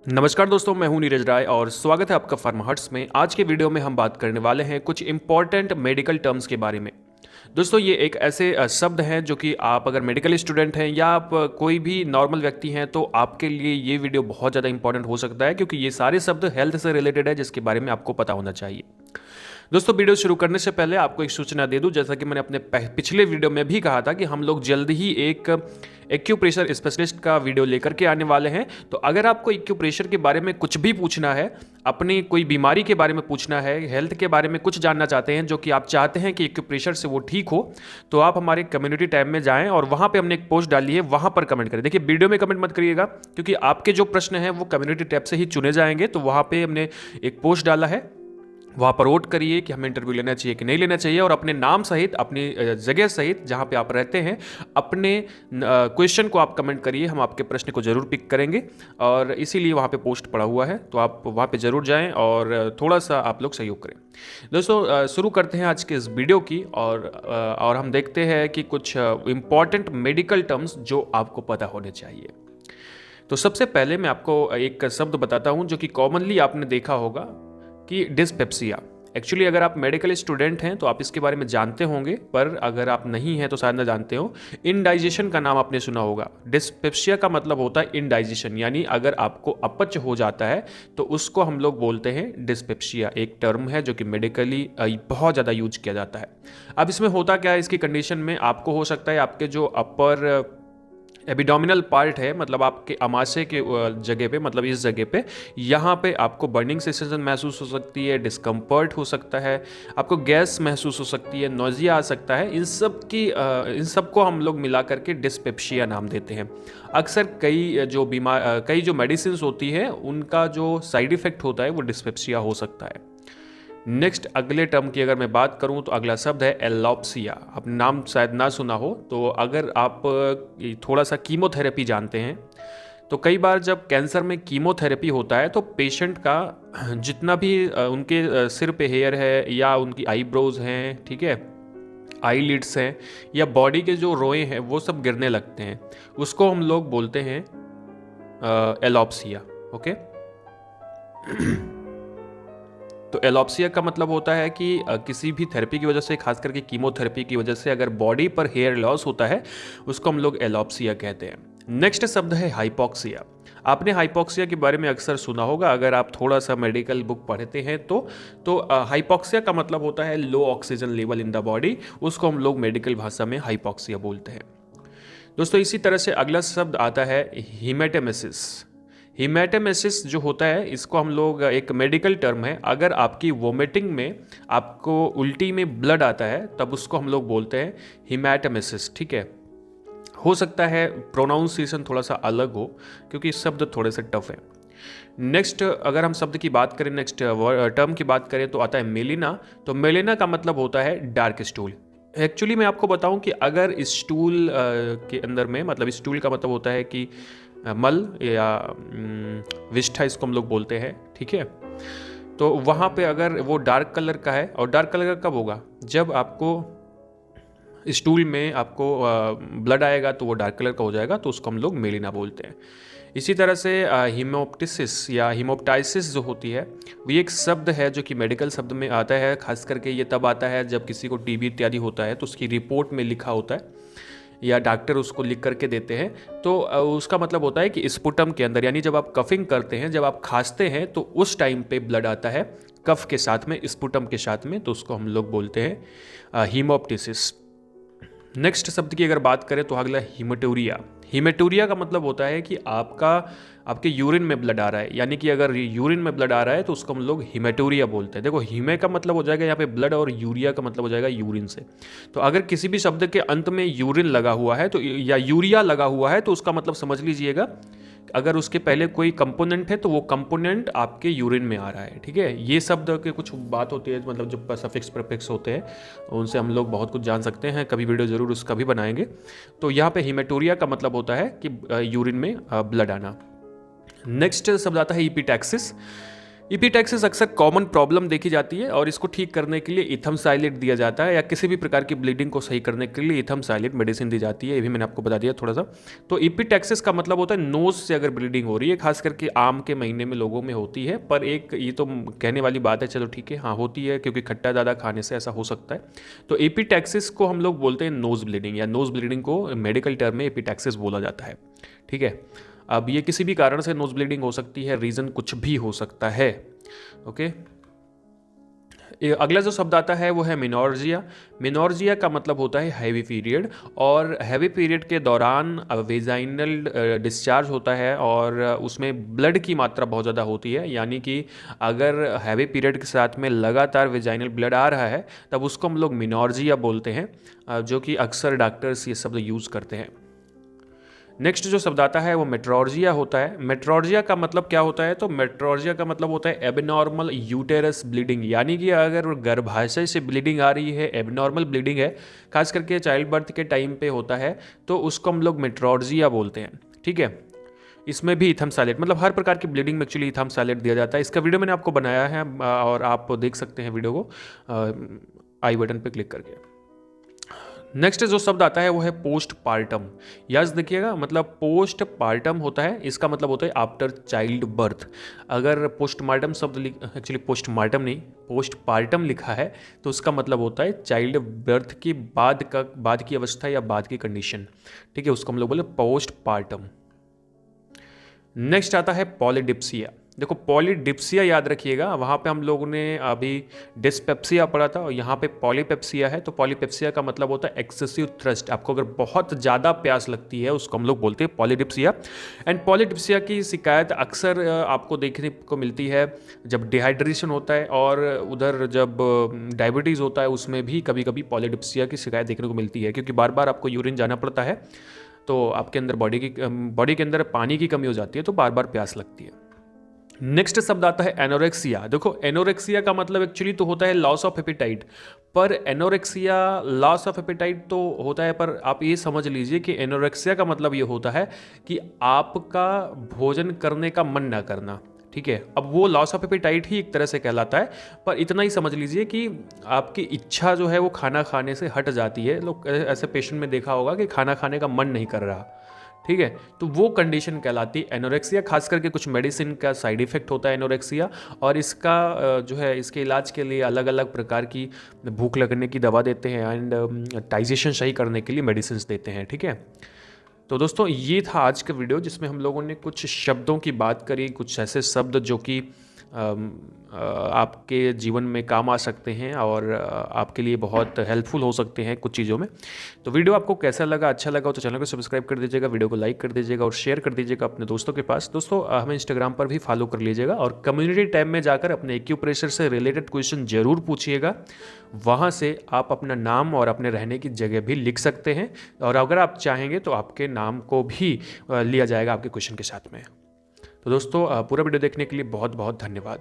नमस्कार दोस्तों, मैं हूं नीरज राय और स्वागत है आपका फार्मा हट्स में। आज के वीडियो में हम बात करने वाले हैं कुछ इंपॉर्टेंट मेडिकल टर्म्स के बारे में। दोस्तों, ये एक ऐसे शब्द हैं जो कि आप अगर मेडिकल स्टूडेंट हैं या आप कोई भी नॉर्मल व्यक्ति हैं तो आपके लिए ये वीडियो बहुत ज़्यादा इंपॉर्टेंट हो सकता है, क्योंकि ये सारे शब्द हेल्थ से रिलेटेड है जिसके बारे में आपको पता होना चाहिए। दोस्तों, वीडियो शुरू करने से पहले आपको एक सूचना दे दूं, जैसा कि मैंने अपने पिछले वीडियो में भी कहा था कि हम लोग जल्द ही एक एक्यूप्रेशर स्पेशलिस्ट का वीडियो लेकर के आने वाले हैं। तो अगर आपको एक्यूप्रेशर के बारे में कुछ भी पूछना है, अपनी कोई बीमारी के बारे में पूछना है, हेल्थ के बारे में कुछ जानना चाहते हैं जो कि आप चाहते हैं कि एक्यूप्रेशर से वो ठीक हो, तो आप हमारे कम्युनिटी टैब में जाएं और वहाँ पे हमने एक पोस्ट डाली है, वहाँ पर कमेंट करें। देखिए, वीडियो में कमेंट मत करिएगा, क्योंकि आपके जो प्रश्न हैं वो कम्युनिटी टैब से ही चुने जाएंगे। तो वहाँ पे हमने एक पोस्ट डाला है, वहाँ पर वोट करिए कि हमें इंटरव्यू लेना चाहिए कि नहीं लेना चाहिए, और अपने नाम सहित, अपनी जगह सहित, जहाँ पे आप रहते हैं, अपने क्वेश्चन को आप कमेंट करिए। हम आपके प्रश्न को जरूर पिक करेंगे और इसीलिए वहाँ पे पोस्ट पड़ा हुआ है, तो आप वहाँ पे ज़रूर जाएं और थोड़ा सा आप लोग सहयोग करें। दोस्तों, शुरू करते हैं आज के इस वीडियो की और हम देखते हैं कि कुछ इम्पॉर्टेंट मेडिकल टर्म्स जो आपको पता होने चाहिए। तो सबसे पहले मैं आपको एक शब्द बताता हूँ जो कि कॉमनली आपने देखा होगा कि डिस्पेप्सिया। एक्चुअली अगर आप मेडिकल स्टूडेंट हैं तो आप इसके बारे में जानते होंगे, पर अगर आप नहीं हैं तो शायद ना जानते हो। इनडाइजेशन का नाम आपने सुना होगा। डिस्पेप्सिया का मतलब होता है इनडाइजेशन, यानी अगर आपको अपच हो जाता है तो उसको हम लोग बोलते हैं डिस्पेप्सिया। एक टर्म है जो कि मेडिकली बहुत ज़्यादा यूज किया जाता है। अब इसमें होता क्या है, इसकी कंडीशन में आपको हो सकता है आपके जो अपर एबिडोमिनल पार्ट है, मतलब आपके अमाशय के जगह पे, मतलब इस जगह पे, यहाँ पे आपको बर्निंग सेंसेशन महसूस हो सकती है, डिस्कम्फर्ट हो सकता है, आपको गैस महसूस हो सकती है, नोजिया आ सकता है। इन सब को हम लोग मिला करके डिस्पेप्सिया नाम देते हैं। अक्सर कई जो मेडिसिन होती है उनका जो साइड इफेक्ट होता है वो डिस्पेप्सिया हो सकता है। नेक्स्ट, अगले टर्म की अगर मैं बात करूं तो अगला शब्द है एलॉप्सिया। आपने नाम शायद ना सुना हो, तो अगर आप थोड़ा सा कीमोथेरेपी जानते हैं तो कई बार जब कैंसर में कीमोथेरेपी होता है तो पेशेंट का जितना भी उनके सिर पे हेयर है या उनकी आईब्रोज हैं, ठीक है, आई लिड्स हैं या बॉडी के जो रोए हैं वो सब गिरने लगते हैं, उसको हम लोग बोलते हैं एलॉप्सिया। ओके। तो एलॉप्सिया का मतलब होता है कि किसी भी थेरेपी की वजह से, खास करके कीमोथेरेपी की वजह से अगर बॉडी पर हेयर लॉस होता है उसको हम लोग एलॉप्सिया कहते हैं। नेक्स्ट शब्द है हाइपोक्सिया। आपने हाइपोक्सिया के बारे में अक्सर सुना होगा, अगर आप थोड़ा सा मेडिकल बुक पढ़ते हैं तो हाइपोक्सिया का मतलब होता है low oxygen level in the body, उसको हम लोग मेडिकल भाषा में हाइपोक्सिया बोलते हैं। दोस्तों, इसी तरह से अगला शब्द आता है हीमेटेमेसिस। हीमेटेमेसिस जो होता है, इसको हम लोग, एक मेडिकल टर्म है, अगर आपकी वोमिटिंग में, आपको उल्टी में ब्लड आता है तब उसको हम लोग बोलते हैं हीमेटेमेसिस। ठीक है, हो सकता है प्रोनाउंसिएशन थोड़ा सा अलग हो क्योंकि शब्द थोड़े से टफ है। नेक्स्ट, अगर हम शब्द की बात करें, नेक्स्ट टर्म की बात करें तो आता है मेलिना। तो मेलिना का मतलब होता है डार्क स्टूल। एक्चुअली मैं आपको बताऊं कि अगर स्टूल के अंदर में, मतलब स्टूल का मतलब होता है कि मल या विष्ठा, इसको हम लोग बोलते हैं, ठीक है। तो वहाँ पे अगर वो डार्क कलर का है, और डार्क कलर का कब होगा, जब आपको स्टूल में आपको ब्लड आएगा तो वो डार्क कलर का हो जाएगा, तो उसको हम लोग मेलिना बोलते हैं। इसी तरह से हीमोप्टिसिस या हीमोप्टाइसिस जो होती है, वो एक शब्द है जो कि मेडिकल शब्द में आता है। खास करके ये तब आता है जब किसी को टीबी इत्यादि होता है तो उसकी रिपोर्ट में लिखा होता है या डॉक्टर उसको लिख करके देते हैं, तो उसका मतलब होता है कि स्पुटम के अंदर, यानी जब आप कफिंग करते हैं, जब आप खांसते हैं तो उस टाइम पे ब्लड आता है कफ के साथ में, स्पुटम के साथ में, तो उसको हम लोग बोलते हैं हीमोप्टिसिस। नेक्स्ट शब्द की अगर बात करें तो अगला हीमेटूरिया। हीमेटूरिया का मतलब होता है कि आपके यूरिन में ब्लड आ रहा है, यानी कि अगर यूरिन में ब्लड आ रहा है तो उसको हम लोग हीमेटूरिया बोलते हैं। देखो, हीमे का मतलब हो जाएगा यहाँ पे ब्लड, और यूरिया का मतलब हो जाएगा यूरिन से। तो अगर किसी भी शब्द के अंत में यूरिन लगा हुआ है तो, या यूरिया लगा हुआ है, तो उसका मतलब समझ लीजिएगा, अगर उसके पहले कोई कंपोनेंट है तो वो कंपोनेंट आपके यूरिन में आ रहा है। ठीक है, ये शब्द के कुछ बात होती है, मतलब जो सफिक्स प्रीफिक्स होते हैं उनसे हम लोग बहुत कुछ जान सकते हैं। कभी वीडियो जरूर उसका भी बनाएंगे। तो यहाँ पे हीमेटूरिया का मतलब होता है कि यूरिन में ब्लड आना। नेक्स्ट शब्द आता है ईपीटैक्सिस। ईपीटैक्सिस अक्सर कॉमन प्रॉब्लम देखी जाती है और इसको ठीक करने के लिए इथमसाइलेट दिया जाता है या किसी भी प्रकार की ब्लीडिंग को सही करने के लिए इथमसाइलेट मेडिसिन दी जाती है। ये भी मैंने आपको बता दिया थोड़ा सा। तो ईपीटैक्सिस का मतलब होता है नोज से अगर ब्लीडिंग हो रही है, खास करके आम के महीने में लोगों में होती है, पर एक ये तो कहने वाली बात है, चलो ठीक है, हाँ होती है क्योंकि खट्टा ज़्यादा खाने से ऐसा हो सकता है। तो ईपीटैक्सिस को हम लोग बोलते हैं नोज ब्लीडिंग, या नोज ब्लीडिंग को मेडिकल टर्म में ईपीटैक्सिस बोला जाता है। ठीक है, अब ये किसी भी कारण से नोज ब्लीडिंग हो सकती है, रीज़न कुछ भी हो सकता है। ओके, अगला जो शब्द आता है वो है मेनोर्जिया। मेनोर्जिया का मतलब होता है हैवी पीरियड, और हैवी पीरियड के दौरान वेजाइनल डिस्चार्ज होता है और उसमें ब्लड की मात्रा बहुत ज़्यादा होती है। यानी कि अगर हैवी पीरियड के साथ में लगातार वेजाइनल ब्लड आ रहा है तब उसको हम लोग मेनोर्जिया बोलते हैं, जो कि अक्सर डॉक्टर्स ये शब्द यूज़ करते हैं। नेक्स्ट जो शब्द आता है वो मेट्रोर्जिया होता है। मेट्रोर्जिया का मतलब क्या होता है? तो मेट्रोर्जिया का मतलब होता है एबनॉर्मल यूटेरस ब्लीडिंग, यानी कि अगर गर्भाशय से ब्लीडिंग आ रही है, एबनॉर्मल ब्लीडिंग है, खास करके चाइल्ड बर्थ के टाइम पे होता है, तो उसको हम लोग मेट्रोर्जिया बोलते हैं। ठीक है, इसमें भी इथमसाइलेट, मतलब हर प्रकार की ब्लीडिंग में एक्चुअली इथमसाइलेट दिया जाता है। इसका वीडियो मैंने आपको बनाया है और आप देख सकते हैं वीडियो को आई बटन पे क्लिक करके। नेक्स्ट जो शब्द आता है वो है पोस्ट पार्टम। यस देखिएगा, मतलब पोस्ट पार्टम होता है, इसका मतलब होता है आफ्टर चाइल्ड बर्थ। अगर पोस्टमार्टम शब्द एक्चुअली पोस्टमार्टम नहीं, पोस्ट पार्टम लिखा है तो उसका मतलब होता है चाइल्ड बर्थ के बाद की अवस्था या बाद की कंडीशन। ठीक है, उसको हम लोग बोले पोस्ट पार्टम। नेक्स्ट आता है पॉलीडिप्सिया। देखो पॉलीडिप्सिया याद रखिएगा, वहाँ पे हम लोगों ने अभी डिस्पेप्सिया पढ़ा था और यहाँ पे पॉलीपेप्सिया है। तो पॉलीपेप्सिया का मतलब होता है एक्सेसिव थ्रस्ट, आपको अगर बहुत ज़्यादा प्यास लगती है उसको हम लोग बोलते हैं पॉलीडिप्सिया। एंड पॉलीडिप्सिया की शिकायत अक्सर आपको देखने को मिलती है जब डिहाइड्रेशन होता है, और उधर जब डायबिटीज़ होता है उसमें भी कभी कभी पॉलीडिप्सिया की शिकायत देखने को मिलती है, क्योंकि बार बार आपको यूरिन जाना पड़ता है, तो आपके अंदर बॉडी के अंदर पानी की कमी हो जाती है, तो बार बार प्यास लगती है। नेक्स्ट शब्द आता है एनोरेक्सिया। देखो एनोरेक्सिया का मतलब एक्चुअली तो होता है लॉस ऑफ एपेटाइट, पर एनोरेक्सिया लॉस ऑफ एपेटाइट तो होता है, पर आप ये समझ लीजिए कि एनोरेक्सिया का मतलब ये होता है कि आपका भोजन करने का मन ना करना। ठीक है, अब वो लॉस ऑफ एपेटाइट ही एक तरह से कहलाता है, पर इतना ही समझ लीजिए कि आपकी इच्छा जो है वो खाना खाने से हट जाती है। लोग ऐसे पेशेंट में देखा होगा कि खाना खाने का मन नहीं कर रहा। ठीक है, तो वो कंडीशन कहलाती है एनोरेक्सिया। खास करके कुछ मेडिसिन का साइड इफेक्ट होता है एनोरेक्सिया, और इसका जो है इसके इलाज के लिए अलग अलग प्रकार की भूख लगने की दवा देते हैं एंड डाइजेशन सही करने के लिए मेडिसिन देते हैं। ठीक है, तो दोस्तों ये था आज का वीडियो जिसमें हम लोगों ने कुछ शब्दों की बात करी, कुछ ऐसे शब्द जो कि आपके जीवन में काम आ सकते हैं और आपके लिए बहुत हेल्पफुल हो सकते हैं कुछ चीज़ों में। तो वीडियो आपको कैसा लगा, अच्छा लगा तो चैनल को सब्सक्राइब कर दीजिएगा, वीडियो को लाइक कर दीजिएगा और शेयर कर दीजिएगा अपने दोस्तों के पास। दोस्तों हमें इंस्टाग्राम पर भी फॉलो कर लीजिएगा और कम्युनिटी टैब में जाकर अपने एक्यूप्रेशर से रिलेटेड क्वेश्चन जरूर पूछिएगा। वहाँ से आप अपना नाम और अपने रहने की जगह भी लिख सकते हैं, और अगर आप चाहेंगे तो आपके नाम को भी लिया जाएगा आपके क्वेश्चन के साथ में। तो दोस्तों पूरा वीडियो देखने के लिए बहुत बहुत धन्यवाद।